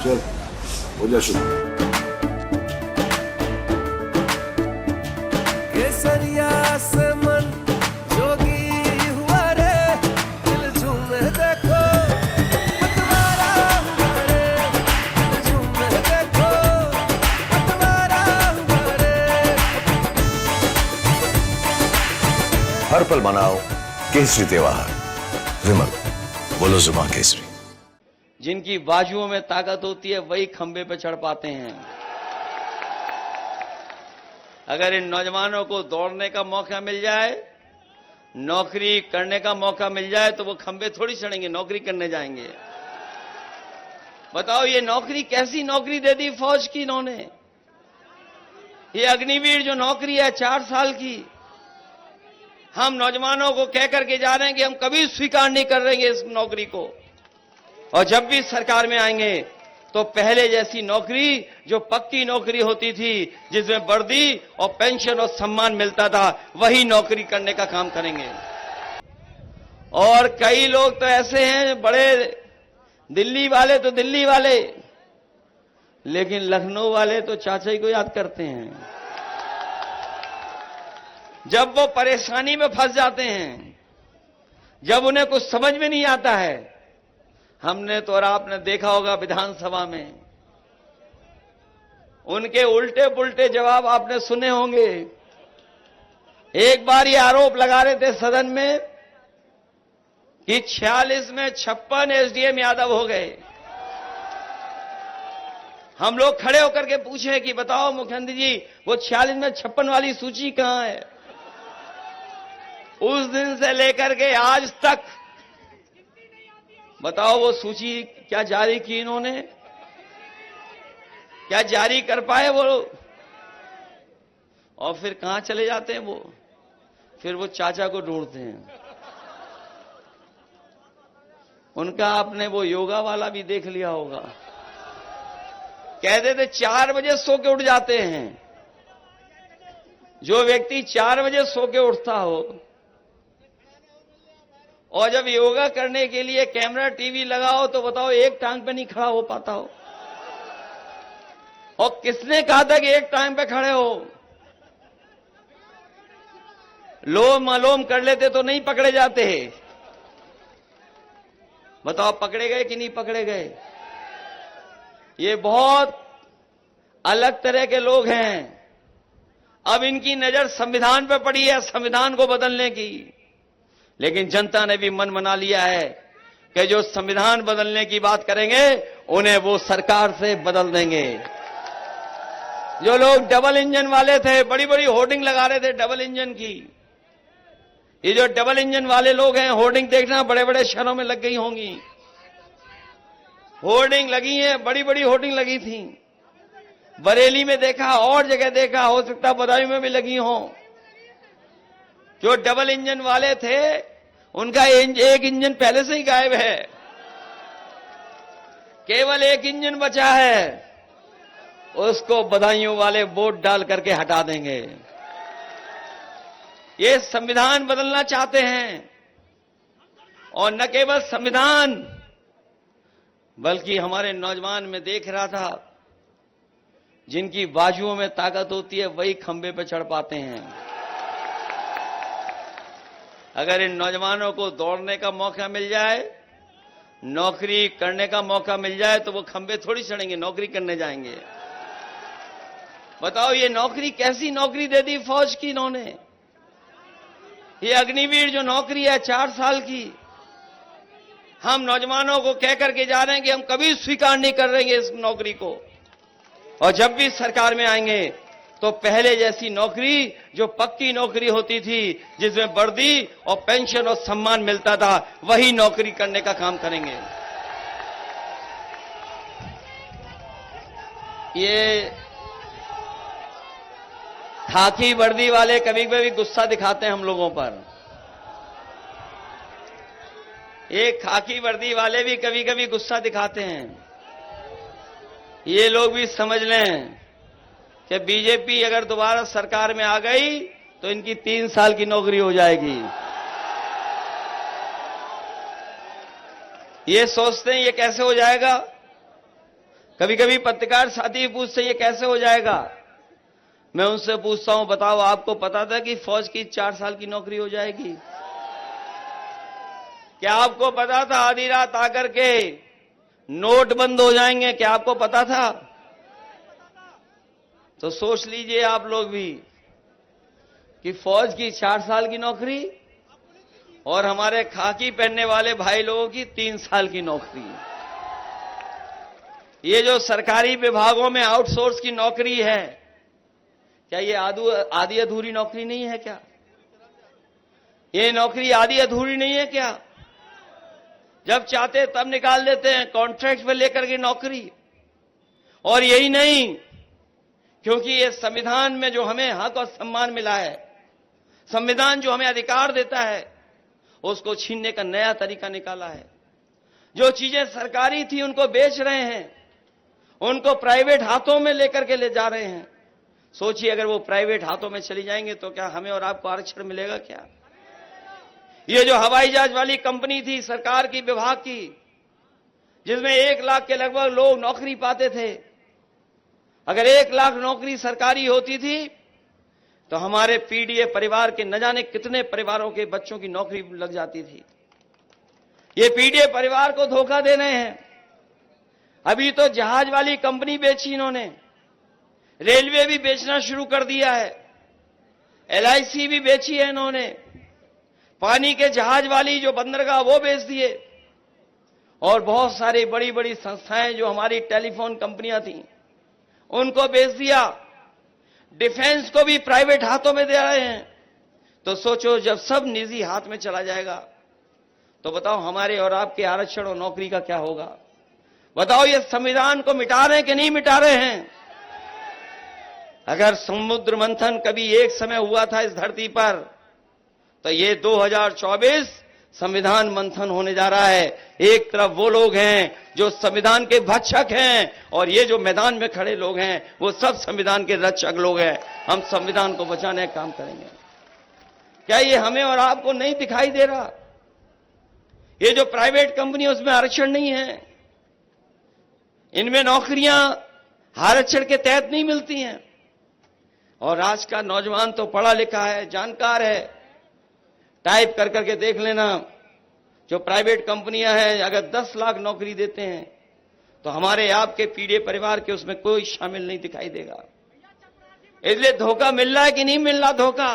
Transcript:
चल हो जा शुरू। केसरिया से मन जोगी हुआ रे, दिल झूमे देखो पतवारा हुआ रे, दिल झूमे देखो पतवारा हुआ रे। हर पल मनाओ केसरी त्योहार। विमल, बोलो जुबान केसरी। जिनकी बाजुओं में ताकत होती है वही खंबे पे चढ़ पाते हैं। अगर इन नौजवानों को दौड़ने का मौका मिल जाए, नौकरी करने का मौका मिल जाए, तो वो खंबे थोड़ी चढ़ेंगे, नौकरी करने जाएंगे। बताओ, ये नौकरी कैसी नौकरी दे दी फौज की इन्होंने। ये अग्निवीर जो नौकरी है 4 साल की, हम नौजवानों को कह करके जा रहे हैं कि हम कभी स्वीकार नहीं कर रहेंगे इस नौकरी को, और जब भी सरकार में आएंगे तो पहले जैसी नौकरी जो पक्की नौकरी होती थी, जिसमें वर्दी और पेंशन और सम्मान मिलता था, वही नौकरी करने का काम करेंगे। और कई लोग तो ऐसे हैं, बड़े दिल्ली वाले तो दिल्ली वाले, लेकिन लखनऊ वाले तो चाचा ही को याद करते हैं। जब वो परेशानी में फंस जाते हैं, जब उन्हें कुछ समझ में नहीं आता है, हमने तो और आपने देखा होगा विधानसभा में उनके उल्टे पुल्टे जवाब आपने सुने होंगे। एक बार ये आरोप लगा रहे थे सदन में कि 46 में 56 एसडीएम यादव हो गए। हम लोग खड़े होकर के पूछे कि बताओ मुख्यमंत्री जी, वो 46 में 56 वाली सूची कहां है। उस दिन से लेकर के आज तक बताओ वो सूची क्या जारी की इन्होंने, क्या जारी कर पाए वो। और फिर कहां चले जाते हैं वो, फिर वो चाचा को ढूंढते हैं। उनका आपने वो योगा वाला भी देख लिया होगा, कहते थे 4 बजे सो के उठ जाते हैं। जो व्यक्ति 4 बजे सो के उठता हो और जब योगा करने के लिए कैमरा टीवी लगाओ, तो बताओ एक टांग पे नहीं खड़ा हो पाता हो। और किसने कहा था कि एक टांग पे खड़े हो। लोम अलोम कर लेते तो नहीं पकड़े जाते। बताओ पकड़े गए कि नहीं पकड़े गए। ये बहुत अलग तरह के लोग हैं। अब इनकी नजर संविधान पर पड़ी है, संविधान को बदलने की। लेकिन जनता ने भी मन बना लिया है कि जो संविधान बदलने की बात करेंगे, उन्हें वो सरकार से बदल देंगे। जो लोग डबल इंजन वाले थे, बड़ी बड़ी होर्डिंग लगा रहे थे डबल इंजन की, ये जो डबल इंजन वाले लोग हैं, होर्डिंग देखना बड़े बड़े शहरों में लग गई होंगी। होर्डिंग लगी है, बड़ी बड़ी होर्डिंग लगी थी। बरेली में देखा, और जगह देखा, हो सकता बदायूं में भी लगी हो। जो डबल इंजन वाले थे, उनका एक इंजन पहले से ही गायब है, केवल एक इंजन बचा है। उसको बदायूं वाले वोट डाल करके हटा देंगे। ये संविधान बदलना चाहते हैं, और न केवल संविधान, बल्कि हमारे नौजवान में देख रहा था, जिनकी बाजुओं में ताकत होती है वही खंबे पे चढ़ पाते हैं। अगर इन नौजवानों को दौड़ने का मौका मिल जाए, नौकरी करने का मौका मिल जाए, तो वो खंबे थोड़ी चढ़ेंगे, नौकरी करने जाएंगे। बताओ, ये नौकरी कैसी नौकरी दे दी फौज की इन्होंने। ये अग्निवीर जो नौकरी है 4 साल की, हम नौजवानों को कह करके जा रहे हैं कि हम कभी स्वीकार नहीं कर रहेंगे इस नौकरी को, और जब भी सरकार में आएंगे तो पहले जैसी नौकरी जो पक्की नौकरी होती थी, जिसमें वर्दी और पेंशन और सम्मान मिलता था, वही नौकरी करने का काम करेंगे। ये खाकी वर्दी वाले कभी कभी गुस्सा दिखाते हैं हम लोगों पर। ये खाकी वर्दी वाले भी कभी कभी गुस्सा दिखाते हैं। ये लोग भी समझ लें कि बीजेपी अगर दोबारा सरकार में आ गई तो इनकी 3 साल की नौकरी हो जाएगी। ये सोचते हैं ये कैसे हो जाएगा। कभी कभी पत्रकार साथी पूछते हैं ये कैसे हो जाएगा। मैं उनसे पूछता हूं, बताओ आपको पता था कि फौज की 4 साल की नौकरी हो जाएगी? क्या आपको पता था आधी रात आकर के नोट बंद हो जाएंगे? क्या आपको पता था? तो सोच लीजिए आप लोग भी कि फौज की 4 साल की नौकरी और हमारे खाकी पहनने वाले भाई लोगों की 3 साल की नौकरी। ये जो सरकारी विभागों में आउटसोर्स की नौकरी है, क्या ये आधी अधूरी नौकरी नहीं है क्या? ये नौकरी आधी अधूरी नहीं है क्या? जब चाहते तब निकाल देते हैं कॉन्ट्रैक्ट पे लेकर के नौकरी। और यही नहीं, क्योंकि ये संविधान में जो हमें हक और सम्मान मिला है, संविधान जो हमें अधिकार देता है, उसको छीनने का नया तरीका निकाला है। जो चीजें सरकारी थी उनको बेच रहे हैं, उनको प्राइवेट हाथों में लेकर के ले जा रहे हैं। सोचिए अगर वो प्राइवेट हाथों में चली जाएंगे तो क्या हमें और आपको आरक्षण मिलेगा क्या? ये जो हवाई जहाज वाली कंपनी थी सरकार की, विभाग की, जिसमें 1 लाख के लगभग लोग नौकरी पाते थे, अगर 1 लाख नौकरी सरकारी होती थी तो हमारे पीडीए परिवार के न जाने कितने परिवारों के बच्चों की नौकरी लग जाती थी। ये पीडीए परिवार को धोखा दे रहे हैं। अभी तो जहाज वाली कंपनी बेची इन्होंने, रेलवे भी बेचना शुरू कर दिया है, एलआईसी भी बेची है इन्होंने, पानी के जहाज वाली जो बंदरगाह वो बेच दिए, और बहुत सारी बड़ी बड़ी संस्थाएं जो हमारी टेलीफोन कंपनियां थी उनको बेच दिया। डिफेंस को भी प्राइवेट हाथों में दे रहे हैं। तो सोचो जब सब निजी हाथ में चला जाएगा तो बताओ हमारे और आपके आरक्षण और नौकरी का क्या होगा? बताओ ये संविधान को मिटा रहे हैं कि नहीं मिटा रहे हैं? अगर समुद्र मंथन कभी एक समय हुआ था इस धरती पर, तो ये 2024 संविधान मंथन होने जा रहा है। एक तरफ वो लोग हैं जो संविधान के भक्षक हैं, और ये जो मैदान में खड़े लोग हैं वो सब संविधान के रक्षक लोग हैं। हम संविधान को बचाने का काम करेंगे। क्या ये हमें और आपको नहीं दिखाई दे रहा? ये जो प्राइवेट कंपनी है उसमें आरक्षण नहीं है, इनमें नौकरियां आरक्षण के तहत नहीं मिलती हैं। और आज का नौजवान तो पढ़ा लिखा है, जानकार है, टाइप कर करके देख लेना। जो प्राइवेट कंपनियां हैं अगर 10 लाख नौकरी देते हैं तो हमारे आपके पीडीए परिवार के उसमें कोई शामिल नहीं दिखाई देगा। इसलिए धोखा मिल रहा है कि नहीं मिल रहा धोखा?